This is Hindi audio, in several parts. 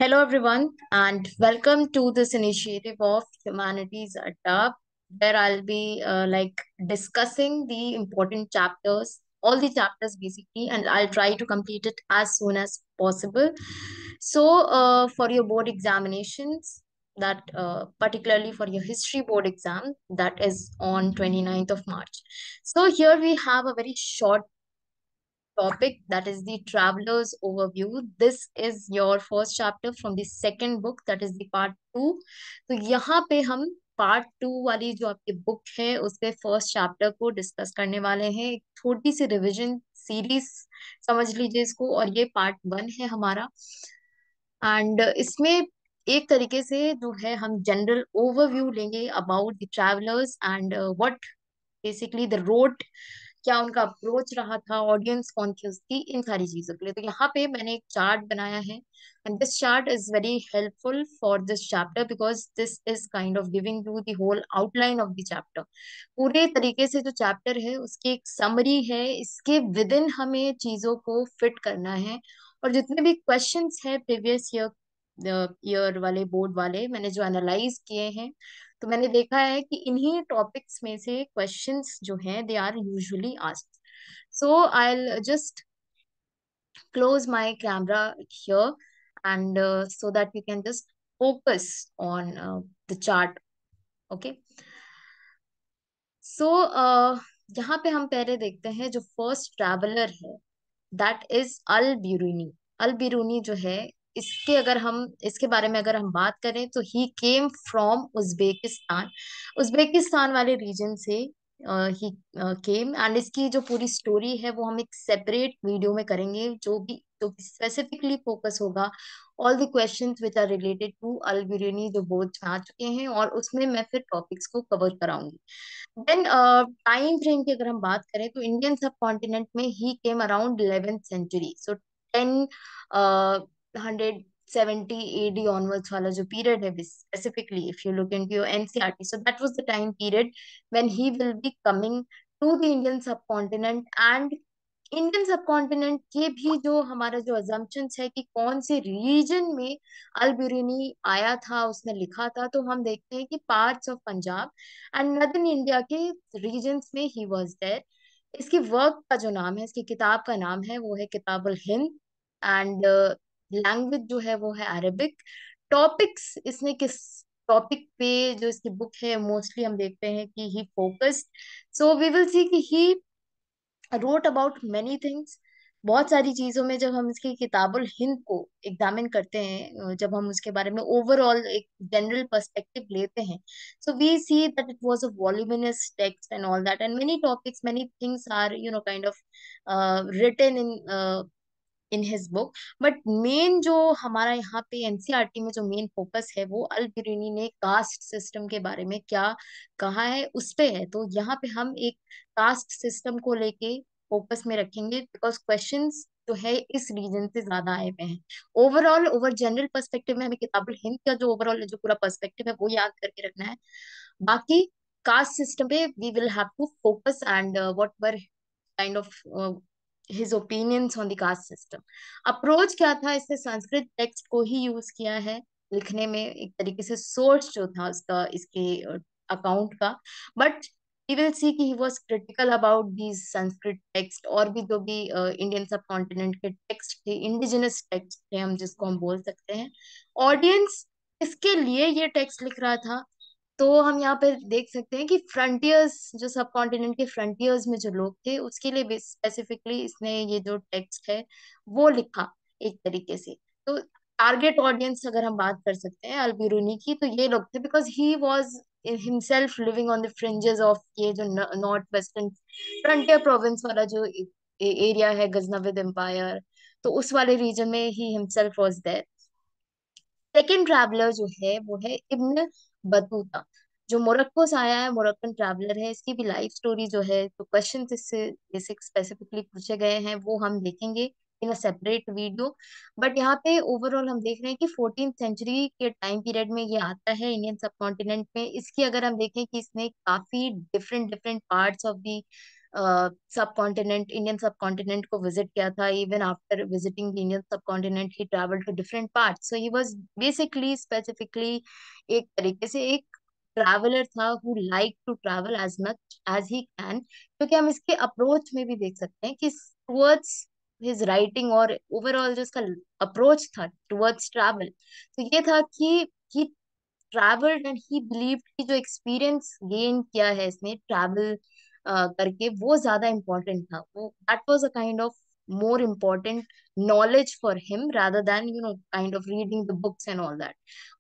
Hello, everyone, and welcome to this initiative of Humanities Adda, where I'll be discussing the important chapters, all the chapters basically, and I'll try to complete it as soon as possible. For your board examinations, that particularly for your history board exam, that is on 29th of March. So, here we have a very short topic, that is the traveler's overview. This is your first chapter from the second book, that is the part two. तो यहाँ पे हम पार्ट टू वाली जो आपकी बुक है उसके फर्स्ट चैप्टर को डिस्कस करने वाले हैं। एक छोटी सी रिवीजन सीरीज समझ लीजिए इसको, और ये पार्ट वन है हमारा। एंड इसमें एक तरीके से जो है हम जनरल ओवरव्यू लेंगे about the travellers and what basically the road, क्या उनका अप्रोच रहा था, ऑडियंस कौन थी उसकी, इन सारी चीजों के लिए। तो यहाँ पे मैंने एक चार्ट बनाया है, and this chart is very helpful for this chapter because this is kind of giving you the whole outline of the chapter. पूरे तरीके से जो चैप्टर है उसकी एक समरी है, इसके विद इन हमें चीजों को फिट करना है। और जितने भी क्वेश्चंस हैं प्रीवियस ईयर ईयर वाले बोर्ड वाले मैंने जो एनालाइज किए हैं, तो मैंने देखा है कि इन्हीं टॉपिक्स में से क्वेश्चंस जो हैं they are usually asked. So I will just close my camera here, and so that you can just focus on the chart. Okay. सो यहाँ पे हम पहले देखते हैं जो फर्स्ट ट्रैवलर है, that is all Biruni. Al Biruni जो है, इसके अगर हम इसके बारे में अगर हम बात करें तो ही केम फ्रॉम उज्बेकिस्तान। उज्बेकिस्तान वाले रीजन से ही केम, एंड इसकी जो पूरी स्टोरी है वो हम एक सेपरेट वीडियो में करेंगे, जो स्पेसिफिकली फोकस होगा all the questions which are related to Al Biruni जो बोर्ड में आ चुके हैं, और उसमें मैं फिर टॉपिक्स को कवर कराऊंगी। देन टाइम फ्रेम की अगर हम बात करें तो इंडियन सब कॉन्टिनेंट में ही came around 11th century. So 1070 AD onwards वाला जो पीरियड है, specifically if you look into your NCERT, so that was the time period when he will be coming to the Indian subcontinent. And Indian subcontinent के भी जो हमारा जो अजम्पशंस है कि कौन से रीजन में अल बिरूनी आया था, उसने लिखा था, तो हम देखते हैं कि parts of Punjab and northern India के रीजन्स में ही वाज देयर। इसकी वर्क का जो नाम है, इसकी किताब का नाम है, वो है किताबुल हिंद। एंड लैंग्वेज जो है वो है अरेबिक। टॉपिक्स इसने किस टॉपिक पे जो इसकी बुक है मोस्टली हम देखते हैं कि he focused. So we will see कि he wrote about many things. बहुत सारी चीजों में जब हम इसकी किताबुल हिंद को एग्जामिन करते हैं, जब हम उसके बारे में ओवरऑल एक जनरल पर्सपेक्टिव लेते हैं, so we see that it was a voluminous text and all that, and many topics many things are kind of written in his book. But main जो हमारा यहाँ पे एनसीईआरटी में जो मेन फोकस है वो अल बिरूनी ने कास्ट सिस्टम के बारे में क्या कहा है उस पे है। तो यहाँ पे हम एक कास्ट सिस्टम को लेके फोकस में रखेंगे बिकॉज क्वेश्चंस जो है इस रीजन से ज्यादा आए हुए हैं। ओवरऑल ओवर जनरल पर्सपेक्टिव में हमें किताबुल हिंद का जो ओवरऑल जो पूरा पर्सपेक्टिव है वो याद करके रखना है। बाकी कास्ट सिस्टम पे we will have to focus, and what were kind of his opinions on the caste system. Approach क्या था, इसने संस्कृत टेक्स्ट को ही यूज किया है लिखने में, एक तरीके से सोर्स जो था उसका इसके अकाउंट का। बट वी विल सी कि he was critical about these Sanskrit text, और भी जो भी इंडियन सब कॉन्टिनेंट के टेक्स्ट थे, इंडिजिनस टेक्स्ट थे हम जिसको हम बोल सकते हैं। ऑडियंस इसके लिए ये टेक्स्ट लिख रहा था, तो हम यहाँ पे देख सकते हैं कि फ्रंटियर्स जो सब कॉन्टिनेंट के फ्रंटियर्स में जो लोग थे उसके लिए स्पेसिफिकली इसने ये जो टेक्स्ट है वो लिखा एक तरीके से। तो टारगेट ऑडियंस अगर हम बात कर सकते हैं अलबिरूनी की, तो ये लोग थे because he was himself living on the fringes of ये जो नॉर्थ वेस्टर्न फ्रंटियर प्रोविंस वाला जो एरिया है, गजनविद एम्पायर, तो उस वाले रीजन में he himself was there. Second traveller जो है वो है इब्न बतूता, जो मोरक्को से आया है, मोरक्कन ट्रैवलर है। इसकी भी लाइफ स्टोरी जो है, तो क्वेश्चन इससे बेसिक स्पेसिफिकली पूछे गए हैं वो हम देखेंगे इन अ सेपरेट वीडियो। बट यहाँ पे ओवरऑल हम देख रहे हैं कि 14th सेंचुरी के टाइम पीरियड में ये आता है इंडियन सब कॉन्टिनेंट में। इसकी अगर हम देखें कि इसने काफी different different parts of the subcontinent, Indian subcontinent को विजिट किया था. Even after visiting the Indian subcontinent he travel to different part. So he was basically specifically एक तरीके से एक ट्रैवलर था who like to travel as much as he can. क्योंकि हम इसके अप्रोच में भी देख सकते हैं कि टुवर्ड्स हिज राइटिंग और ओवरऑल जो इसका अप्रोच था टुवर्ड्स ट्रैवल, तो ये था कि ही ट्रैवल्ड एंड ही बिलीव्ड कि जो एक्सपीरियंस गेन किया है इसने ट्रैवल करके वो ज्यादा इम्पोर्टेंट था. वो that was a kind of more important knowledge for him rather than kind of reading the books and all that.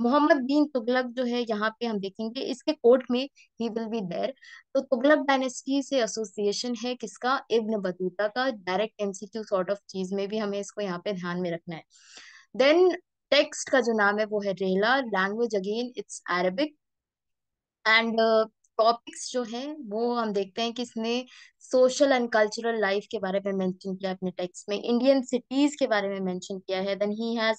Muhammad bin Tughlaq जो है यहाँ पे हम देखेंगे इसके कोर्ट में ही विल बी देयर. तो तुगलक डायनेस्टी से एसोसिएशन है किसका, इब्न बतूता का. डायरेक्ट एमसीक्यू सॉर्ट ऑफ चीज में भी हमें इसको यहाँ पे ध्यान में रखना है. देन टेक्स्ट का जो नाम है वो है रेला. Language again it's Arabic. And topics जो हैं वो हम देखते हैं कि इसने सोशल एंड कल्चरल लाइफ के बारे में मेंशन किया अपने टेक्स्ट में. इंडियन सिटीज के बारे में मेंशन किया है. देन ही हैज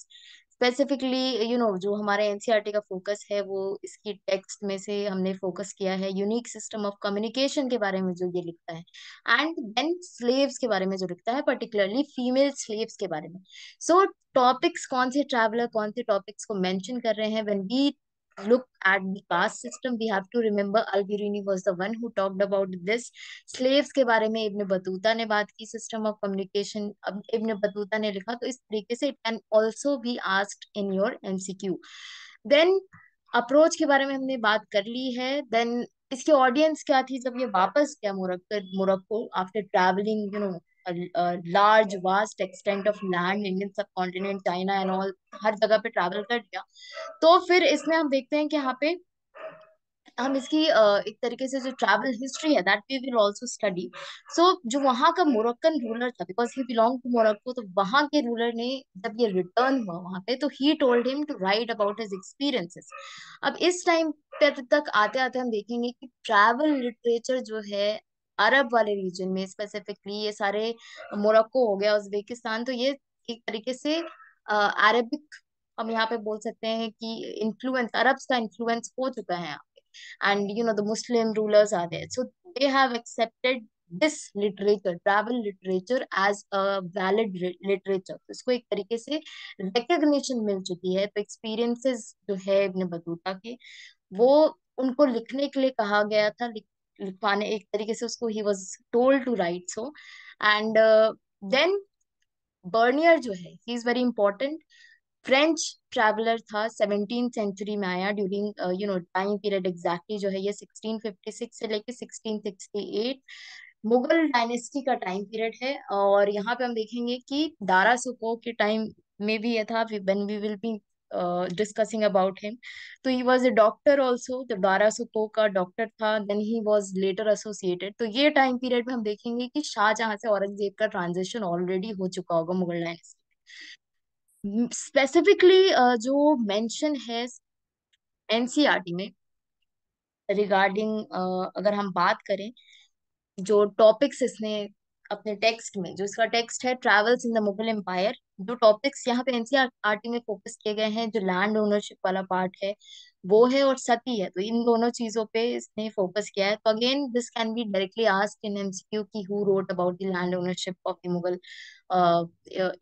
स्पेसिफिकली जो हमारे एनसीईआरटी का फोकस है वो इसकी टेक्स्ट में से हमने फोकस किया है यूनिक सिस्टम ऑफ कम्युनिकेशन के बारे में जो ये लिखता है. एंड देन स्लेव्स के बारे में जो लिखता है, पर्टिकुलरली फीमेल स्लेव्स के बारे में. सो टॉपिक्स कौन से ट्रैवलर कौन से टॉपिक्स को मेंशन कर रहे हैं. When we look at the caste system, we have to remember Al-Biruni was the one who talked about this. Slaves के बारे में इब्न बतूता ने बात की. सिस्टम ऑफ कम्युनिकेशन अब इब्न बतूता ने लिखा, तो इस तरीके से it can also be asked in your MCQ. Then approach के बारे में हमने बात कर ली है. देन इसकी ऑडियंस क्या थी जब ये वापस गया Morocco after travelling large vast extent of land, Indian सब कॉन्टिनेंट, चाइना एंड ऑल, हर जगह पे ट्रैवल कर लिया. तो फिर इसमें हम देखते हैं कि यहाँ पे हम इसकी एक तरीके से जो ट्रैवल हिस्ट्री है that we will also study. So जो वहाँ का मोरक्कन रूलर था, because he belong to Morocco, तो वहाँ के रूलर ने जब ये रिटर्न हुआ वहां पे, तो he told him to write about his experiences. अब इस टाइम पे तक आते आते हम देखेंगे कि ट्रैवल लिटरेचर जो है अरब वाले रीजन में, स्पेसिफिकली ये सारे मोरक्को हो गया, उज्बेकिस्तान, तो ये एक तरीके से अरबिक, हम यहाँ पे बोल सकते हैं कि इन्फ्लुएंस, अरब का इन्फ्लुएंस हो चुका है. And the Muslim rulers are there, so they have accepted this literature, travel literature, as a valid literature. तो इसको एक तरीके से recognition मिल चुकी है. तो experiences जो है इब्न बतूता के, वो उनको लिखने के लिए कहा गया था. लिखवाने एक तरीके से उसको he was told to write so. And then Bernier जो है he is very important. French traveller था, 17th सेंचुरी में आया. ड्यूरिंग टाइम पीरियड एग्जैक्टली जो है ये 1656 से लेके 1668 मुगल डायनेस्टी का टाइम पीरियड है. और यहाँ पे हम देखेंगे कि दारा सुको के टाइम में भी ये था, when we will be discussing about him. तो he was a doctor also, तो दारा सुको का डॉक्टर था. Then he was later associated. तो ये टाइम पीरियड में हम देखेंगे कि शाहजहां से औरंगजेब का ट्रांजिशन ऑलरेडी हो चुका होगा मुगल डायनेस्टी. स्पेसिफिकली जो मेंशन है एनसीईआरटी में रिगार्डिंग, अगर हम बात करें जो टॉपिक्स इसने अपने टेक्स्ट में, जो इसका टेक्स्ट है travels in the Mughal empire, जो टॉपिक्स यहाँ पे एनसीईआरटी में फोकस किए गए हैं, जो लैंड ओनरशिप वाला पार्ट है वो है, और सती है. तो इन दोनों चीजों पे इसने फोकस किया है. तो again this can be directly asked in MCQ कि who wrote about the land ownership of the Mughal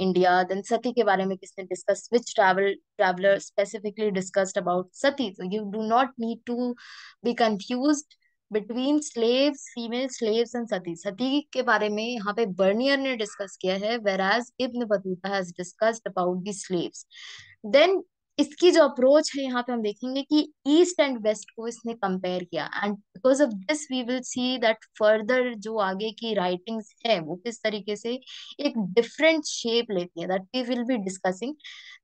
India. देन सती के बारे में किसने discuss, which traveller specifically discussed about sati. तो you do not need to be confused between slaves, female slaves and sati. Sati के बारे में यहाँ पे बर्नियर ने डिस्कस किया है, whereas Ibn Battuta has discussed about the slaves. Then इसकी जो अप्रोच है यहाँ पे हम देखेंगे कि ईस्ट एंड वेस्ट को इसने कंपेयर किया. And because of this we will see that further जो आगे की राइटिंग्स है वो किस तरीके से एक डिफरेंट शेप लेती है, that we will be discussing.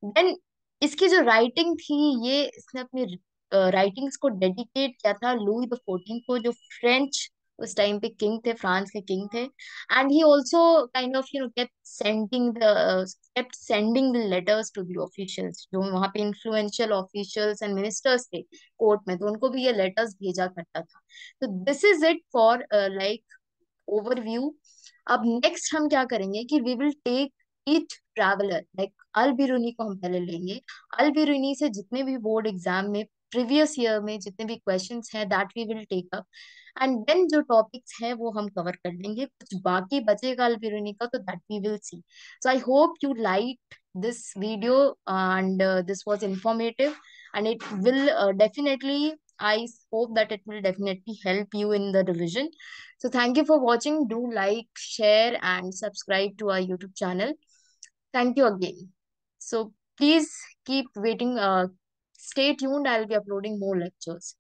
Then इसकी जो राइटिंग थी, ये इसने अपनी राइटिंग्स को डेडिकेट किया था लुई द 14 को, जो फ्रेंच उस टाइम पे किंग थे, फ्रांस के किंग थे. And he also kind of kept sending the letters to the officials, जो वहाँ पे influential officials and ministers थे कोर्ट में, तो उनको भी ये लेटर्स भेजा करता था. तो this is it for like overview. अब नेक्स्ट हम क्या करेंगे कि we will take each traveller, like Al Biruni को हम पहले लेंगे. अल बिरूनी से जितने भी बोर्ड एग्जाम में प्रीवियस ईयर में जितने भी क्वेश्चंस हैं that we will take up, and then जो टॉपिक्स हैं वो हम कवर कर लेंगे, कुछ बाकी बचेगा वेरोनिका तो that we will see. So I hope you like this video, and this was informative, and it will definitely, I hope that it will definitely help you in the revision. So thank you for watching. Do like, share, and subscribe to our YouTube channel. Thank you again. So please keep waiting, stay tuned, I'll be uploading more lectures.